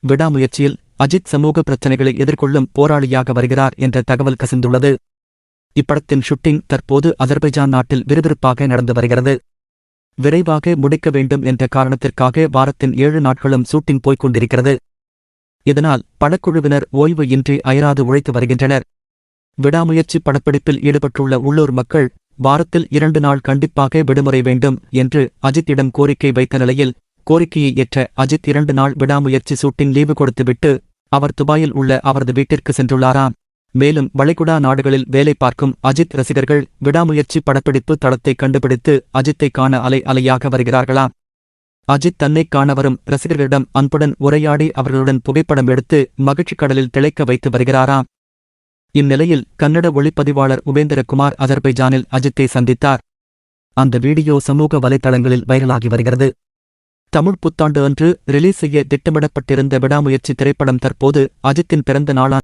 விடாமுயற்சியில் அஜித் சமூக பிரச்சினைகளை எதிர்கொள்ளும் போராளியாக வருகிறார் என்ற தகவல் கசிந்துள்ளது. இப்படத்தின் ஷூட்டிங் தற்போது அஜர்பைஜான் நாட்டில் விறுவிறுப்பாக நடந்து வருகிறது. விரைவாக முடிக்க வேண்டும் என்ற காரணத்திற்காக வாரத்தின் 7 நாட்களும் ஷூட்டிங் போய்க் கொண்டிருக்கிறது. இதனால் படக்குழுவினர் ஓய்வு இன்றி அயராது உழைத்து வருகின்றனர். விடாமுயற்சி படப்பிடிப்பில் ஈடுபட்டுள்ள உள்ளூர் மக்கள் வாரத்தில் 2 நாள் கண்டிப்பாக விடுமுறை வேண்டும் என்று அஜித்திடம் கோரிக்கை வைத்த நிலையில் கோரிக்கையை ஏற்ற அஜித் 2 நாள் விடாமுயற்சி ஷூட்டிங் லீவு கொடுத்துவிட்டு அவர் துபாயில் உள்ள அவரது வீட்டிற்கு சென்றுள்ளாராம். மேலும் வளைகுடா நாடுகளில் வேலை பார்க்கும் அஜித் ரசிகர்கள் விடாமுயற்சி படப்பிடிப்பு தளத்தை கண்டுபிடித்து அஜித்தை காண அலை அலையாக வருகிறார்களாம். அஜித் தன்னை காண வரும் ரசிகர்களிடம் அன்புடன் உரையாடி அவர்களுடன் புகைப்படம் எடுத்து மகிழ்ச்சி கடலில் திளைக்க வைத்து வருகிறாராம். இந்நிலையில் கன்னட ஒளிப்பதிவாளர் உபேந்திரகுமார் அஜர்பைஜானில் அஜித்தை சந்தித்தார். அந்த வீடியோ சமூக வலைதளங்களில் வைரலாகி வருகிறது. தமிழ் புத்தாண்டு அன்று ரிலீஸ் செய்ய திட்டமிடப்பட்டிருந்த விடாமுயற்சி திரைப்படம் தற்போது அஜித்தின் பிறந்த நாளான